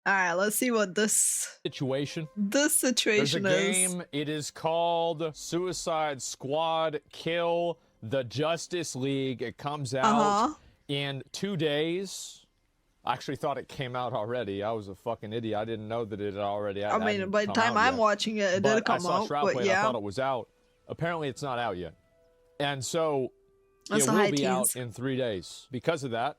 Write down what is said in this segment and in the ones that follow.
All right, let's see what this situation. situation There's a is. game. It is called Suicide Squad Kill the Justice League. It comes out in 2 days. I actually thought it came out already. I was a fucking idiot. I didn't know that it had already. I mean, by the time I'm watching it, it did come out. But yeah, I thought it was out. Apparently, it's not out yet, and so that's it will be out in 3 days. Because of that,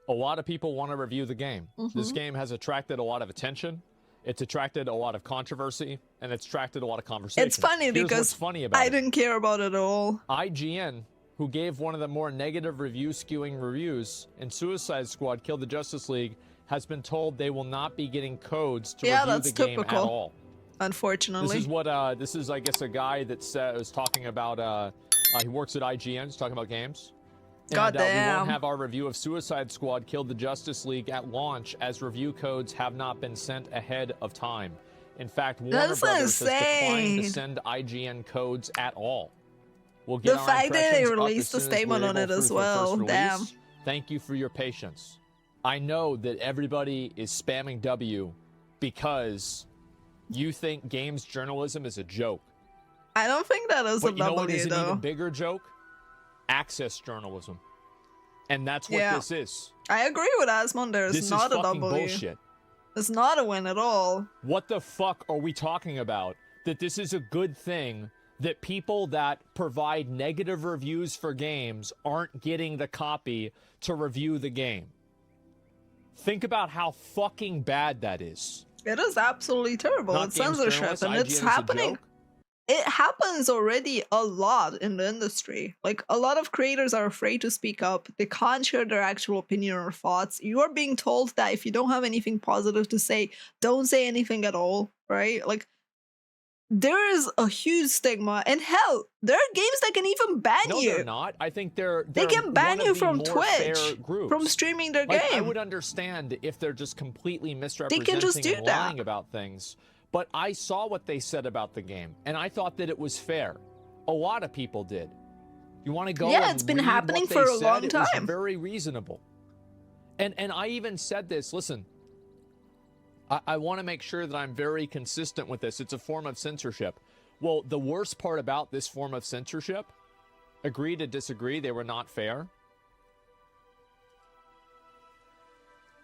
a lot of people want to review the game. This game has attracted a lot of attention. It's attracted a lot of controversy, and it's attracted a lot of conversation. It's funny because I didn't care about it at all. IGN, who gave one of the more negative review-skewing reviews in Suicide Squad Kill the Justice League, has been told they will not be getting codes to review the game at all. Unfortunately. This is what, this is, I guess, a guy that was talking about, he works at IGN, he's talking about games. And we won't have our review of Suicide Squad Kill the Justice League at launch, as review codes have not been sent ahead of time. In fact, Warner Brothers has declined to send IGN codes at all. We'll get the fact that they released a statement on it as well. Damn. Thank you for your patience. I know that everybody is spamming W because you think games journalism is a joke. I don't think that is a W, though. You know what is an even bigger joke? Access journalism. And that's what this is. I agree with Asmon. There's not a W. Bullshit. It's not a win at all. What the fuck are we talking about? That this is a good thing, that people that provide negative reviews for games aren't getting the copy to review the game. Think about how fucking bad that is. It is absolutely terrible. It's censorship, and it's happening. It happens already a lot in the industry. Like, a lot of creators are afraid to speak up. They can't share their actual opinion or thoughts. You are being told that if you don't have anything positive to say, don't say anything at all, right? Like, there is a huge stigma, and hell, there are games that can even ban you. No, they're not. I think they can ban you from Twitch, from streaming their game. I would understand if they're just completely misrepresenting they can just do and lying about things. But I saw what they said about the game, and I thought that it was fair. A lot of people did. You want to go? Yeah, it's been happening for a long time. It was very reasonable. And I even said this. Listen, I want to make sure that I'm very consistent with this. It's a form of censorship. Well, the worst part about this form of censorship, agree to disagree, they were not fair.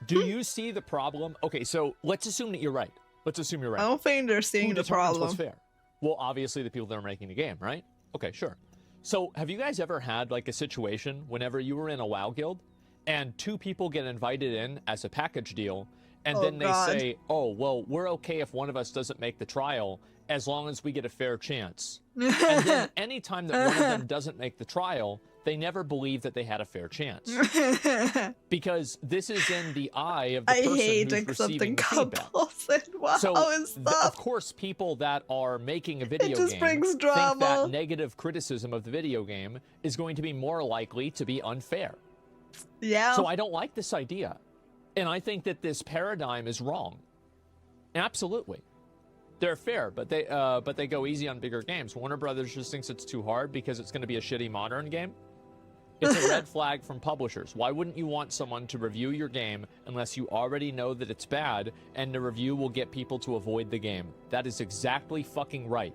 Do you see the problem? Okay, so let's assume that you're right. Let's assume you're right. I don't think they're seeing the problem. What's fair? Well, obviously the people that are making the game, right? Okay, sure. So have you guys ever had like a situation whenever you were in a WoW guild and 2 people get invited in as a package deal, and then they say, oh, well, we're okay if one of us doesn't make the trial as long as we get a fair chance. And then anytime that one of them doesn't make the trial, they never believe that they had a fair chance. Because this is in the eye of the person who's receiving the feedback. So, of course, people that are making a video game think that negative criticism of the video game is going to be more likely to be unfair. Yeah. So I don't like this idea. And I think that this paradigm is wrong. Absolutely. They're fair, but they go easy on bigger games. Warner Brothers just thinks it's too hard because it's going to be a shitty modern game. It's a red flag from publishers. Why wouldn't you want someone to review your game unless you already know that it's bad, and the review will get people to avoid the game? That is exactly fucking right.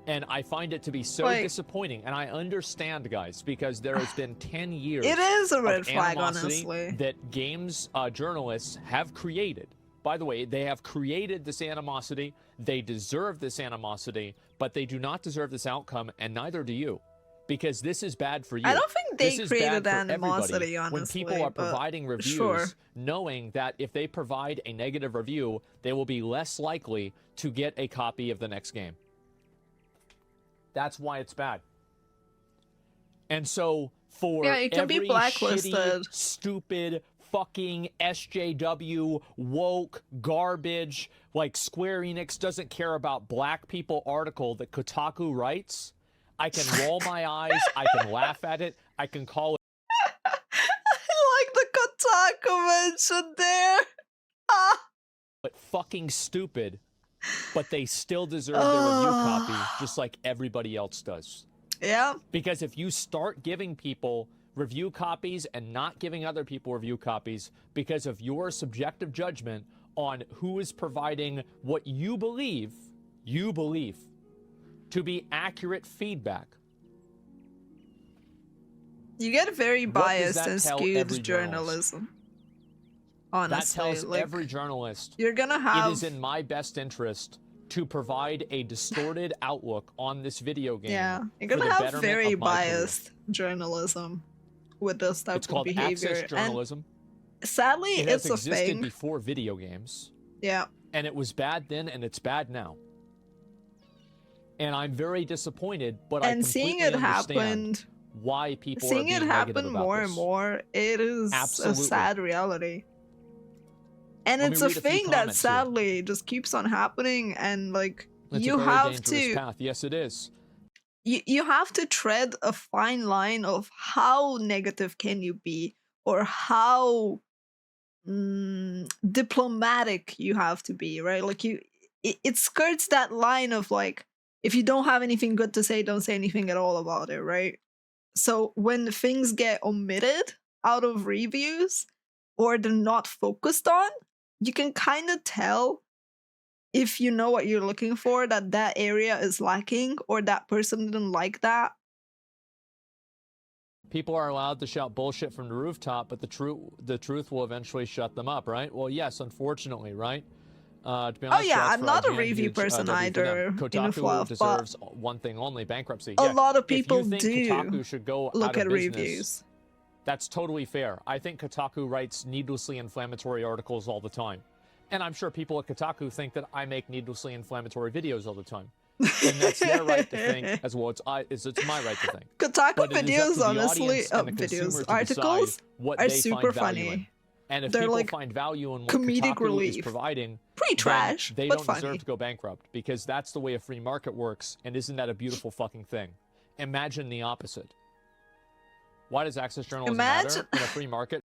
And I find it to be so disappointing. And I understand, guys, because there has been 10 years it is a red flag, honestly, that games journalists have created. By the way, they have created this animosity. They deserve this animosity, but they do not deserve this outcome, and neither do you. Because this is bad for you. I don't think they created animosity, honestly. When people are providing reviews, knowing that if they provide a negative review, they will be less likely to get a copy of the next game. That's why it's bad. And so for it can every be blacklisted, shitty, stupid, fucking SJW, woke, garbage, like Square Enix doesn't care about black people article that Kotaku writes, I can roll my eyes, I can laugh at it, I can call it. I like the Kotaku mention there. But fucking stupid, but they still deserve their review copy, just like everybody else does. Yeah. Because if you start giving people review copies and not giving other people review copies because of your subjective judgment, on who is providing what you believe to be accurate feedback. You get very biased and skewed journalism. Honestly, that tells every journalist you're gonna have. It is in my best interest to provide a distorted outlook on this video game. Yeah, you're gonna have very biased journalism with this type of behavior. It's called access journalism. And sadly, it's a thing. It existed before video games. Yeah. And it was bad then, and it's bad now. And I'm very disappointed, but I completely understand why people are being negative about this. Seeing it happen more and more, it is a sad reality. And it's a thing that sadly just keeps on happening, and like you have to. Path. Yes, it is. You have to tread a fine line of how negative can you be, or how diplomatic you have to be, right? Like it skirts that line of like, if you don't have anything good to say, don't say anything at all about it, right? So when things get omitted out of reviews or they're not focused on, you can kind of tell, if you know what you're looking for, that area is lacking or that person didn't like that. People are allowed to shout bullshit from the rooftop, but the truth will eventually shut them up, right? Well, yes, unfortunately, right? To be honest, I'm not a review person either. Kotaku deserves one thing only: bankruptcy. A lot of people do Kotaku should go look out of at business, reviews. That's totally fair. I think Kotaku writes needlessly inflammatory articles all the time. And I'm sure people at Kotaku think that I make needlessly inflammatory videos all the time. And that's their right to think, as well it's my right to think. Kotaku videos, honestly, articles are super funny. And if they're people like find value in what comedic Kotaku relief. is providing, pretty trash, they but don't funny. deserve to go bankrupt, because that's the way a free market works, and isn't that a beautiful fucking thing? Imagine the opposite. Why does access journalism matter in a free market?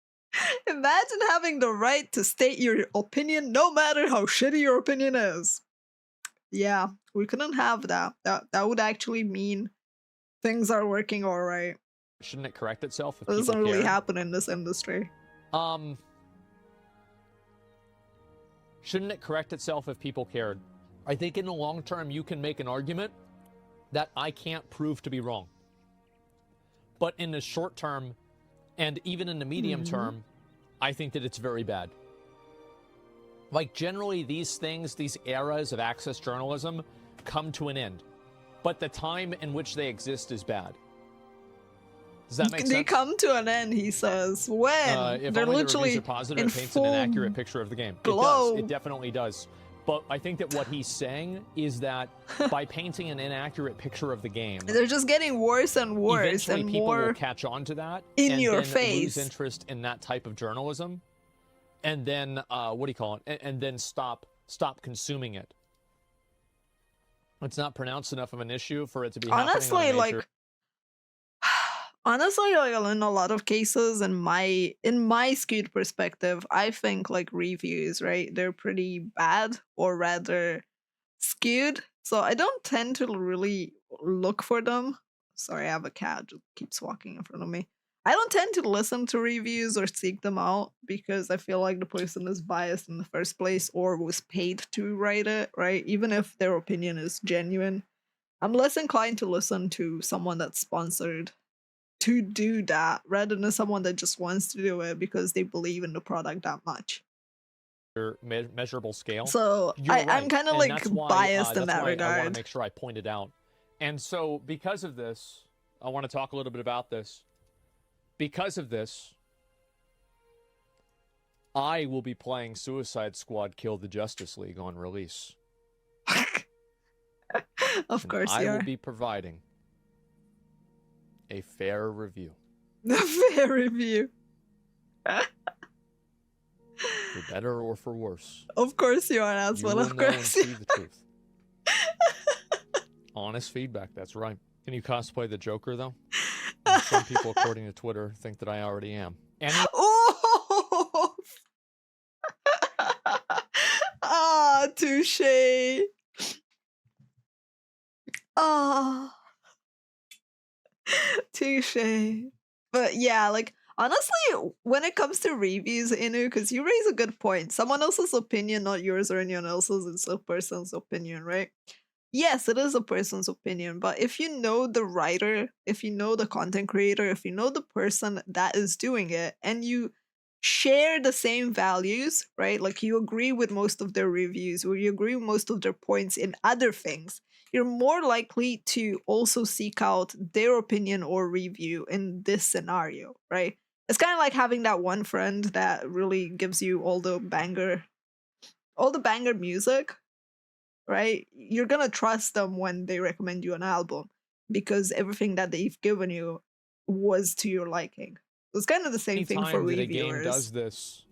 Imagine having the right to state your opinion no matter how shitty your opinion is. Yeah, we couldn't have that. That would actually mean things are working all right. Shouldn't it correct itself if it doesn't people really care? happen in this industry. Shouldn't it correct itself if people cared? I think in the long term you can make an argument that I can't prove to be wrong. But in the short term, and even in the medium term, I think that it's very bad. Like, generally, these things, these eras of access journalism come to an end. But the time in which they exist is bad. Does that make sense? They come to an end, he says, when if they're only literally the positive, in it paints full an inaccurate picture of the game. glow. It does. It definitely does. But I think that what he's saying is that by painting an inaccurate picture of the game, they're just getting worse and worse, eventually and people more will catch on to that in your then face. Lose interest in that type of journalism, and then what do you call it? And then stop consuming it. It's not pronounced enough of an issue for it to be honestly happening on a like. major... Honestly, like, in a lot of cases, in my skewed perspective, I think like reviews, right? They're pretty bad, or rather skewed. So I don't tend to really look for them. Sorry, I have a cat just keeps walking in front of me. I don't tend to listen to reviews or seek them out because I feel like the person is biased in the first place or was paid to write it, right? Even if their opinion is genuine, I'm less inclined to listen to someone that's sponsored to do that rather than someone that just wants to do it because they believe in the product that much. Measurable scale. So I'm kind of like biased in that regard. I want to make sure I point it out. And so because of this, I want to talk a little bit about this. Because of this, I will be playing Suicide Squad Kill the Justice League on release. Of course you are. I will be providing a fair review. A fair review. For better or for worse. Of course you are, Asmongold. Of course. You will know and see the truth. Honest feedback, that's right. Can you cosplay the Joker, though? Some people, according to Twitter, think that I already am. Oh! Ah, touche. Ah. Touche. But yeah, like, Honestly, when it comes to reviews, Inu, because you raise a good point. Someone else's opinion, not yours or anyone else's, it's a person's opinion, right? Yes, it is a person's opinion, but if you know the writer, if you know the content creator, if you know the person that is doing it, and you share the same values, right? Like you agree with most of their reviews, or you agree with most of their points in other things, you're more likely to also seek out their opinion or review in this scenario, right? It's kind of like having that one friend that really gives you all the banger music, right? You're gonna trust them when they recommend you an album because everything that they've given you was to your liking. It's kind of the same thing for reviewers. Anytime that a game does this,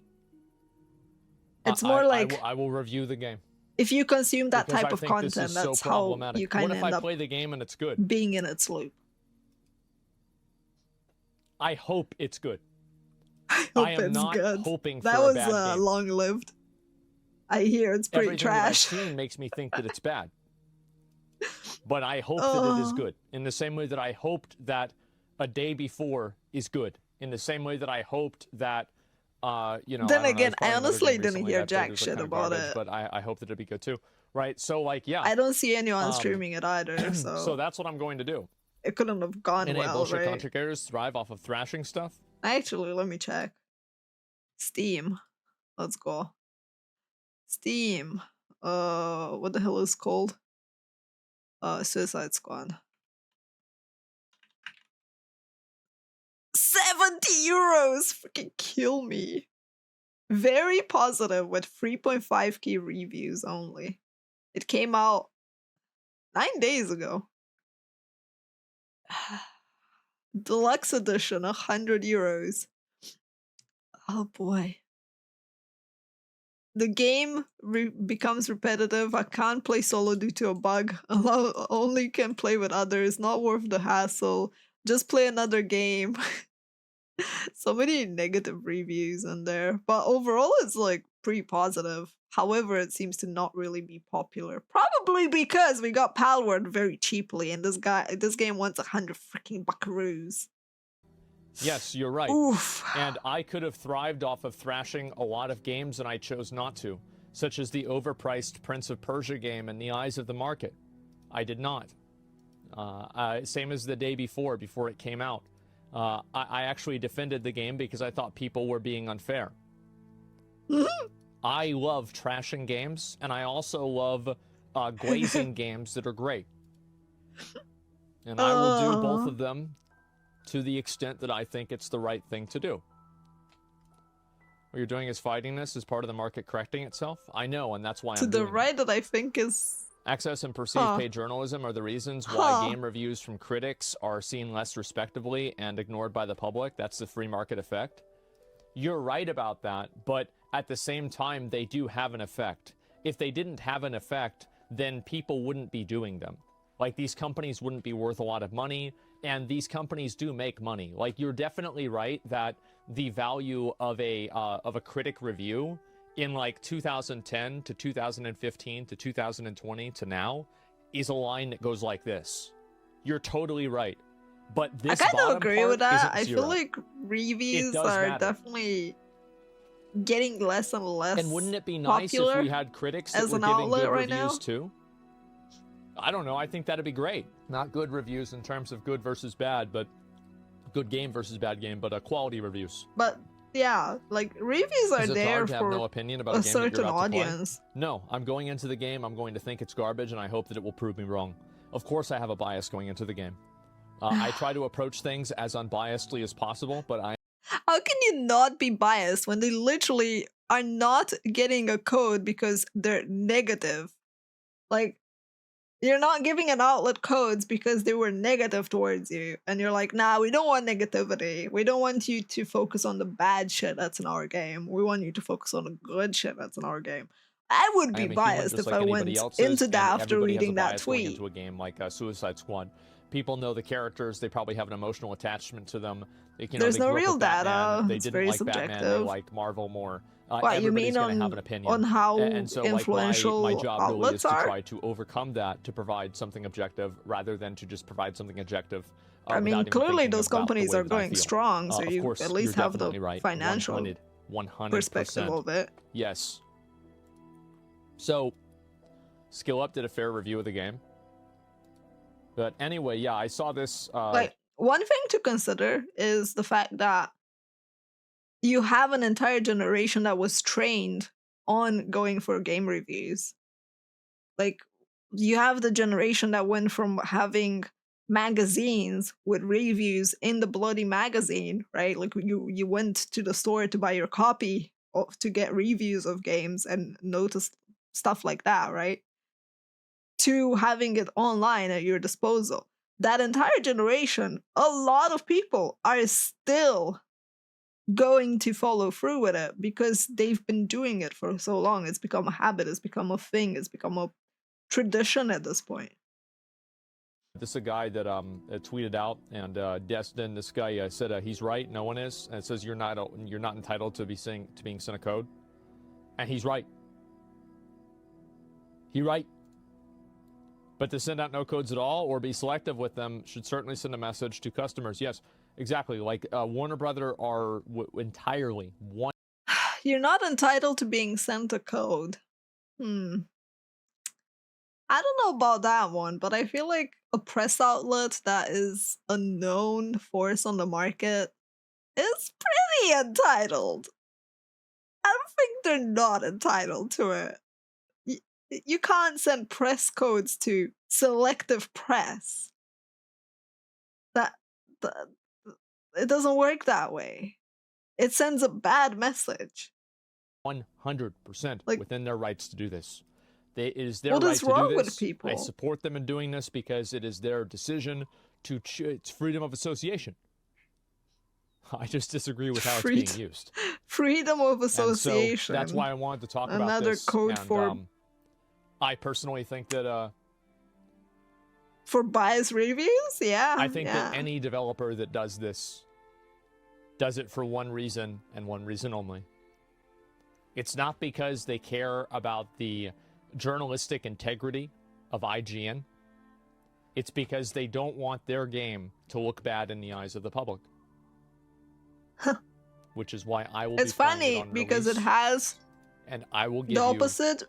it's more like I will review the game. If you consume that type of content, that's how you kind of end up. What if I play the game and it's good? Being in its loop. I hope it's good. I hope it's not good. Hoping that for was a bad game. long-lived. I hear it's pretty trash. Everything that I've seen makes me think that it's bad. But I hope that it is good. In the same way that I hoped that A Day Before is good. In the same way that I hoped that, you know. Then again, I honestly didn't hear jack shit about it. But I hope that it'd be good too. Right? So, like, yeah. I don't see anyone streaming it either, so. So that's what I'm going to do. It couldn't have gone well, bullshit right? content creators thrive off of thrashing stuff? Actually, let me check. Steam. Let's go. Steam. What the hell is it called? Suicide Squad. 70 euros! Freaking kill me. Very positive with 3.5k reviews only. It came out 9 days ago. Deluxe edition, 100 euros. Oh boy. The game becomes repetitive. I can't play solo due to a bug. Only can play with others. Not worth the hassle. Just play another game. So many negative reviews in there. But overall, it's like pretty positive. However, it seems to not really be popular. Probably because we got Palworld very cheaply, and this game wants 100 freaking buckaroos. Yes, you're right. Oof. And I could have thrived off of thrashing a lot of games, and I chose not to, such as the overpriced Prince of Persia game in the eyes of the market. I did not. Same as The Day Before it came out. I actually defended the game because I thought people were being unfair. I love trashing games, and I also love glazing games that are great. And I will do both of them to the extent that I think it's the right thing to do. What you're doing is fighting this as part of the market correcting itself. I know, and that's why I'm doing to the right that I think is... Access and perceived paid journalism are the reasons why game reviews from critics are seen less respectably and ignored by the public. That's the free market effect. You're right about that, but at the same time, they do have an effect. If they didn't have an effect, then people wouldn't be doing them. Like, these companies wouldn't be worth a lot of money, and these companies do make money. Like, you're definitely right that the value of a critic review in like 2010 to 2015 to 2020 to now is a line that goes like this. You're totally right. But this I kind of agree with that. I zero. feel like reviews are definitely getting less and less. And wouldn't it be nice if we had critics that were giving good reviews too? I don't know. I think that'd be great. Not good reviews in terms of good versus bad, but good game versus bad game, but quality reviews. But yeah, like reviews are there for no opinion about a certain audience. No, I'm going into the game. I'm going to think it's garbage, and I hope that it will prove me wrong. Of course, I have a bias going into the game. I try to approach things as unbiasedly as possible, but How can you not be biased when they literally are not getting a code because they're negative? Like, you're not giving an outlet codes because they were negative towards you. And you're like, nah, we don't want negativity. We don't want you to focus on the bad shit that's in our game. We want you to focus on the good shit that's in our game. I would be biased if I went into that after reading that tweet. Into a game like Suicide Squad. People know the characters. They probably have an emotional attachment to them. There's no real data. They didn't like Batman. They like Marvel more. What you mean everybody's going to have an opinion. on how and so, influential my job really is to are? try to overcome that, to provide something objective rather than to just provide something objective. I mean, clearly those companies are going strong, so you course, at least have the right. financial 100%. perspective of it. Yes. So, Skill Up did a fair review of the game. But anyway, yeah, I saw this. Like, one thing to consider is the fact that you have an entire generation that was trained on going for game reviews. Like, you have the generation that went from having magazines with reviews in the bloody magazine, right? Like, you went to the store to buy your copy to get reviews of games and notice stuff like that, right? To having it online at your disposal. That entire generation, a lot of people are still going to follow through with it because they've been doing it for so long. It's become a habit, it's become a thing, it's become a tradition at this point. This is a guy that tweeted out, and Destin, this guy said he's right, no one is, and it says you're not entitled to being sent a code, and he's right. He's right. But to send out no codes at all or be selective with them should certainly send a message to customers. Yes, exactly. Like Warner Brother are entirely one. You're not entitled to being sent a code. I don't know about that one, but I feel like a press outlet that is a known force on the market is pretty entitled. I don't think they're not entitled to it. You can't send press codes to selective press. It doesn't work that way. It sends a bad message. 100% within their rights to do this. It is their right to do this. What is wrong with people? I support them in doing this because it is their decision to it's freedom of association. I just disagree with how it's being used. Freedom of association. So that's why I wanted to talk about this. Another code for... I personally think that... for bias reviews? Yeah. I think that any developer that does this does it for one reason and one reason only. It's not because they care about the journalistic integrity of IGN. It's because they don't want their game to look bad in the eyes of the public. Which is why I will. It's funny because it has, and I will give the opposite.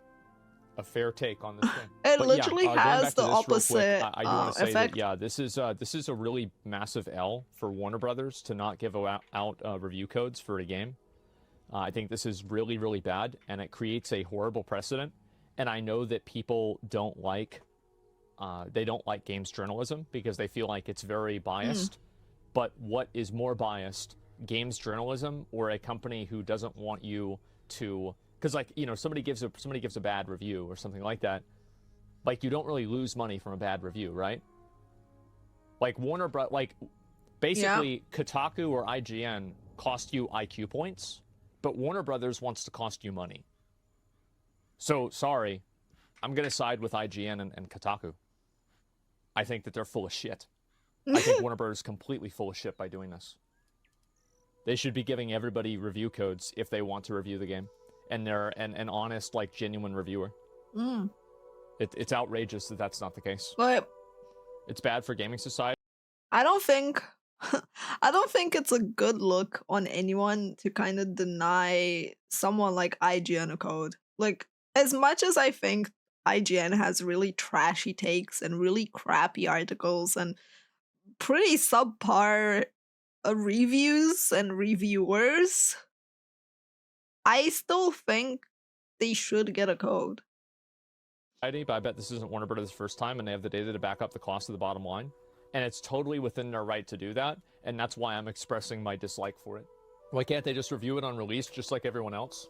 A fair take on this thing. It literally has the opposite I do want to say effect. that this is a really massive L for Warner Brothers to not give out review codes for a game. I think this is really, really bad, and it creates a horrible precedent. And I know that people don't like games journalism because they feel like it's very biased. But what is more biased, games journalism or a company who doesn't want you to? Because, like, you know, somebody gives a bad review or something like that. Like, you don't really lose money from a bad review, right? Like basically, Kotaku or IGN cost you IQ points, but Warner Brothers wants to cost you money. So, sorry, I'm going to side with IGN and Kotaku. I think that they're full of shit. I think Warner Brothers is completely full of shit by doing this. They should be giving everybody review codes if they want to review the game. And they're an honest, like, genuine reviewer. It's outrageous that that's not the case. But it's bad for gaming society. I don't think it's a good look on anyone to kind of deny someone like IGN a code. Like, as much as I think IGN has really trashy takes and really crappy articles and pretty subpar reviews and reviewers, I still think they should get a code. But I bet this isn't Warner Brothers' first time, and they have the data to back up the cost of the bottom line. And it's totally within their right to do that, and that's why I'm expressing my dislike for it. Why can't they just review it on release just like everyone else?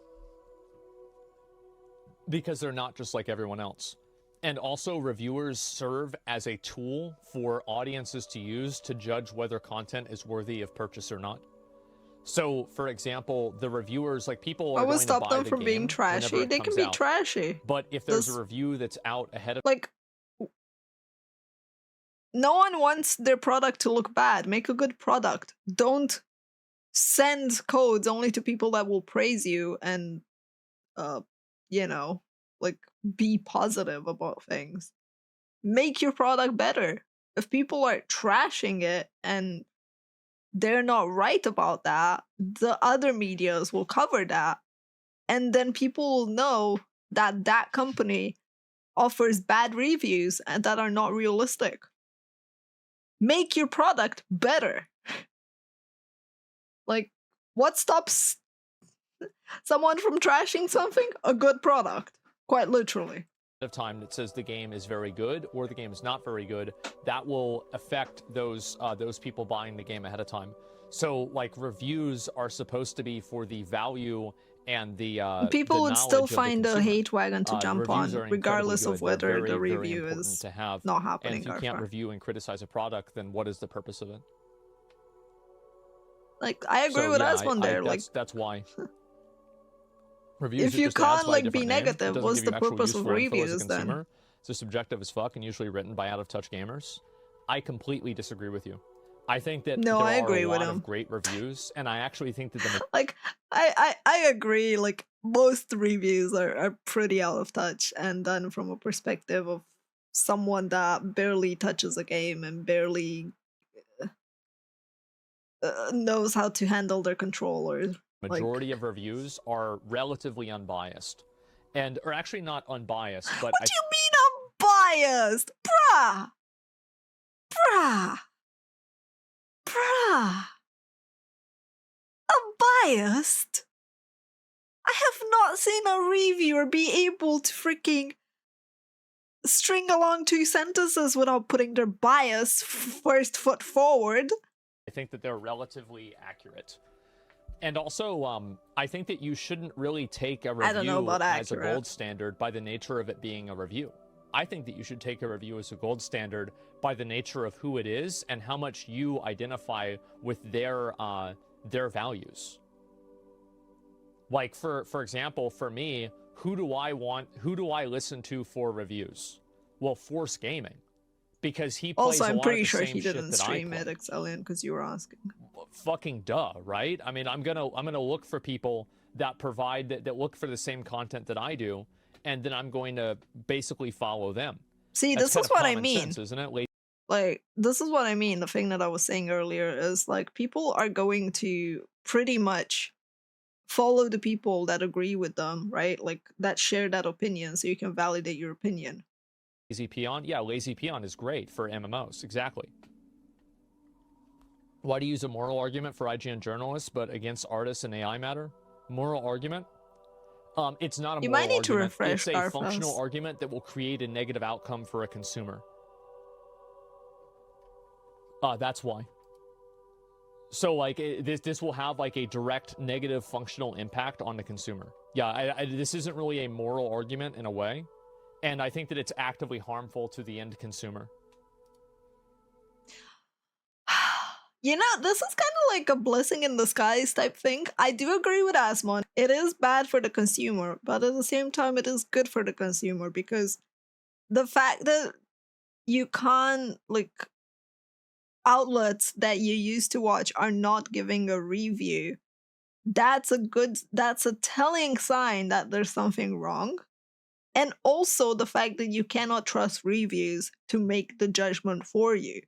Because they're not just like everyone else. And also, reviewers serve as a tool for audiences to use to judge whether content is worthy of purchase or not. So, for example, the reviewers, like, people are going to buy the game. I would stop them from being trashy. They can be trashy. But if there's a review that's out ahead of... Like, no one wants their product to look bad. Make a good product. Don't send codes only to people that will praise you and, you know, like, be positive about things. Make your product better. If people are trashing it and they're not right about that, the other medias will cover that. And then people will know that that company offers bad reviews and that are not realistic. Make your product better. Like, what stops someone from trashing something? A good product, quite literally. Of time that says the game is very good or the game is not very good, that will affect those people buying the game ahead of time. So, like, reviews are supposed to be for the value and the people would still find a hate wagon to The jump on, reviews are regardless of incredibly good. They're whether very, the very review important is to have. not happening. And if you can't review and criticize a product, then what is the purpose of it? Like, I agree with Asmongold there. Like, that's why. Reviews if you can't like be negative, what's the purpose of reviews then? It's subjective as fuck and usually written by out-of-touch gamers. I completely disagree with you. I think that there are a lot of great reviews, and I actually think that the like I agree. Like, most reviews are pretty out of touch and done from a perspective of someone that barely touches a game and barely knows how to handle their controller. Majority of reviews are relatively unbiased, and are actually not unbiased. But what do you mean unbiased, bruh? Unbiased? I have not seen a reviewer be able to freaking string along 2 sentences without putting their bias first foot forward. I think that they're relatively accurate. And also, I think that you shouldn't really take a review as a gold standard by the nature of it being a review. I think that you should take a review as a gold standard by the nature of who it is and how much you identify with their values. Like, for example, for me, who do I listen to for reviews? Well, Force Gaming. Because he plays also, I'm pretty sure he didn't stream it, Excellion, because you were asking. Fucking duh, right? I mean, I'm gonna look for people that provide that look for the same content that I do, and then I'm going to basically follow them. See, this is what I mean, sense, isn't it? Like, this is what I mean. The thing that I was saying earlier is, like, people are going to pretty much follow the people that agree with them, right? Like, that share that opinion, so you can validate your opinion. Lazy Peon? Yeah, Lazy Peon is great for MMOs, exactly. Why do you use a moral argument for IGN journalists, but against artists and AI matter? Moral argument? It's not a moral argument. You might need to refresh It's a functional argument that will create a negative outcome for a consumer. That's why. So, like, this will have, like, a direct negative functional impact on the consumer. Yeah, this isn't really a moral argument in a way. And I think that it's actively harmful to the end consumer. You know, this is kind of like a blessing in disguise type thing. I do agree with Asmon. It is bad for the consumer, but at the same time, it is good for the consumer, because the fact that you can't, like, outlets that you used to watch are not giving a review, that's a telling sign that there's something wrong. And also the fact that you cannot trust reviews to make the judgment for you.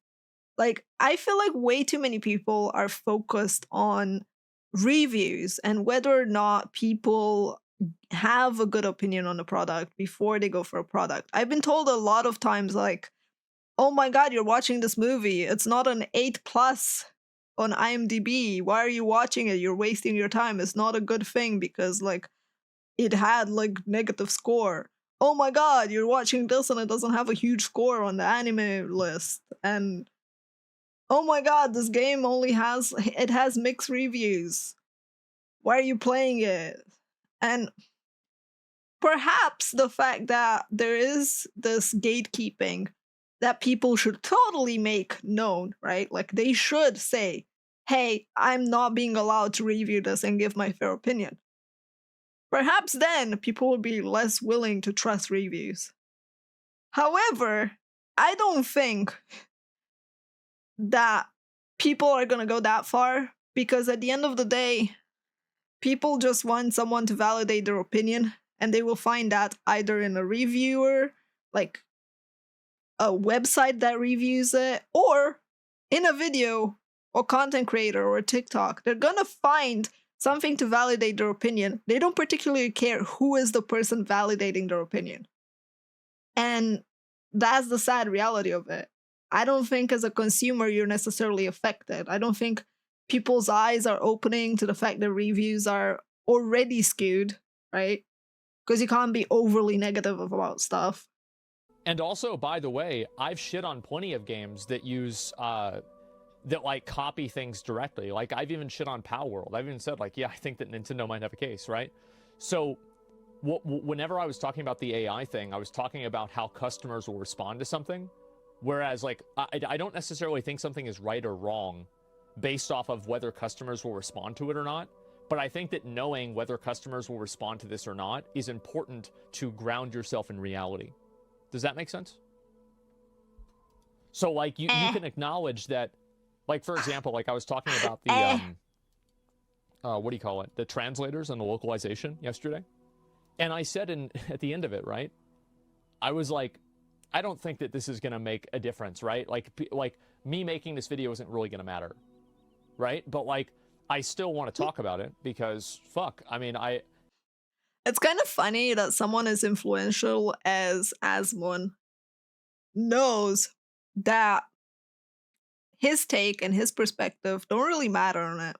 Like, I feel like way too many people are focused on reviews and whether or not people have a good opinion on the product before they go for a product. I've been told a lot of times, like, oh my god, you're watching this movie. It's not an 8+ on IMDb. Why are you watching it? You're wasting your time. It's not a good thing because, like, it had, like, negative score. Oh my god, you're watching this and it doesn't have a huge score on the anime list. And oh my god, this game has mixed reviews. Why are you playing it? And perhaps the fact that there is this gatekeeping that people should totally make known, right? Like, they should say, hey, I'm not being allowed to review this and give my fair opinion. Perhaps then people will be less willing to trust reviews. However, I don't think that people are going to go that far Because at the end of the day, people just want someone to validate their opinion, and they will find that either in a reviewer, like a website that reviews it, or in a video or content creator or a TikTok. They're gonna find something to validate their opinion. They don't particularly care who is the person validating their opinion. And that's the sad reality of it. I don't think as a consumer you're necessarily affected. I don't think people's eyes are opening to the fact that reviews are already skewed, right? Because you can't be overly negative about stuff. And also, by the way, I've shit on plenty of games that use that like copy things directly. Like I've even shit on Pal World. I've even said like, yeah, I think that Nintendo might have a case, right? So whenever I was talking about the AI thing, I was talking about how customers will respond to something. Whereas like, I don't necessarily think something is right or wrong based off of whether customers will respond to it or not. But I think that knowing whether customers will respond to this or not is important to ground yourself in reality. Does that make sense? So like you can acknowledge that, like for example, like I was talking about the what do you call it? The translators and the localization yesterday. And I said at the end of it, right? I was like, I don't think that this is going to make a difference, right? Like me making this video isn't really going to matter, right? But like, I still want to talk about it because fuck, I mean, It's kind of funny that someone as influential as Asmongold knows that his take and his perspective don't really matter on it.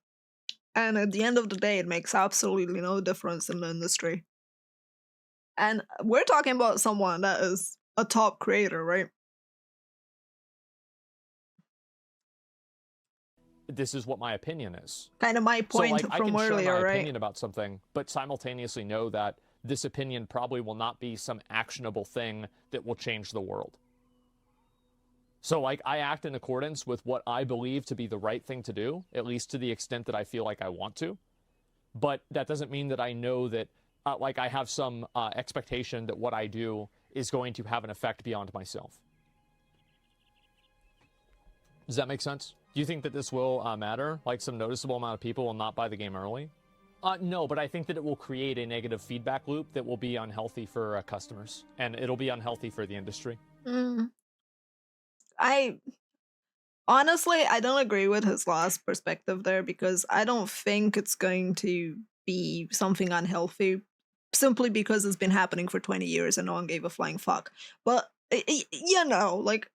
And at the end of the day, it makes absolutely no difference in the industry. And we're talking about someone that is a top creator, right? This is what my opinion is. Kind of my point so, like, from earlier, I can share my right? opinion about something, but simultaneously know that this opinion probably will not be some actionable thing that will change the world. So, like, I act in accordance with what I believe to be the right thing to do, at least to the extent that I feel like I want to. But that doesn't mean that I know that, like, I have some expectation that what I do is going to have an effect beyond myself. Does that make sense? Do you think that this will matter? Like, some noticeable amount of people will not buy the game early? No, but I think that it will create a negative feedback loop that will be unhealthy for customers, and it'll be unhealthy for the industry. Honestly, I don't agree with his last perspective there, because I don't think it's going to be something unhealthy simply because it's been happening for 20 years and no one gave a flying fuck. But, you know, like,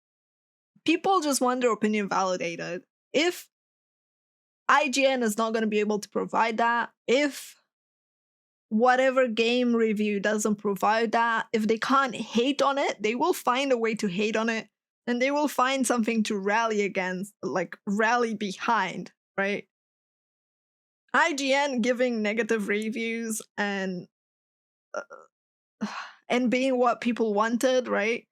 people just want their opinion validated. If IGN is not going to be able to provide that, if whatever game review doesn't provide that, if they can't hate on it, they will find a way to hate on it, and they will find something to rally against, like rally behind, right? IGN giving negative reviews and being what people wanted, right?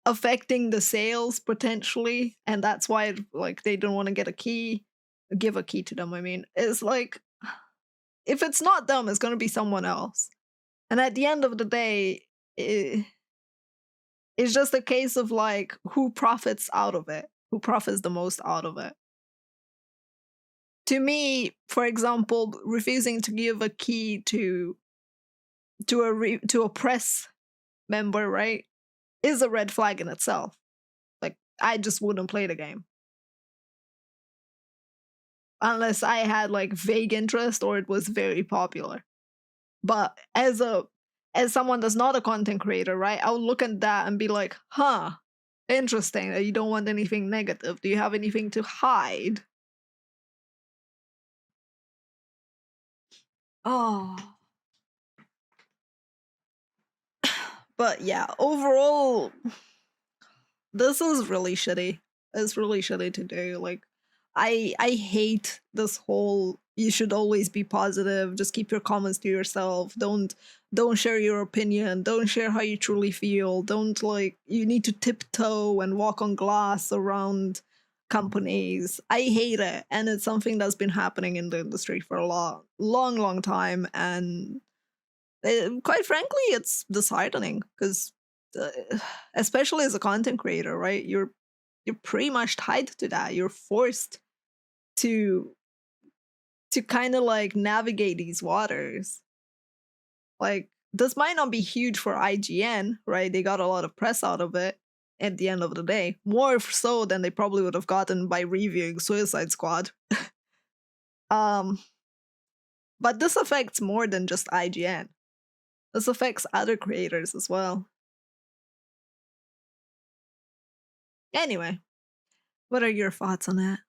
Affecting the sales potentially, and that's why like they don't want to give a key to them. I mean, it's like, if it's not them, it's going to be someone else. And at the end of the day, it's just a case of like who profits out of it, who profits the most out of it. To me, for example, refusing to give a key to a press member, right, is a red flag in itself. Like, I just wouldn't play the game unless I had like vague interest or it was very popular. But as someone that's not a content creator, right, I would look at that and be like, huh, interesting that you don't want anything negative. Do you have anything to hide? Oh. But yeah, overall, this is really shitty. It's really shitty to do. Like, I hate this whole you should always be positive, just keep your comments to yourself, don't share your opinion, don't share how you truly feel, don't, like, you need to tiptoe and walk on glass around companies. I hate it, and it's something that's been happening in the industry for a long time, and quite frankly, it's disheartening, because especially as a content creator, right, you're pretty much tied to that. You're forced to to kind of like navigate these waters. Like, this might not be huge for IGN, right? They got a lot of press out of it at the end of the day. More so than they probably would have gotten by reviewing Suicide Squad. um, but this affects more than just IGN. This affects other creators as well. Anyway, what are your thoughts on that?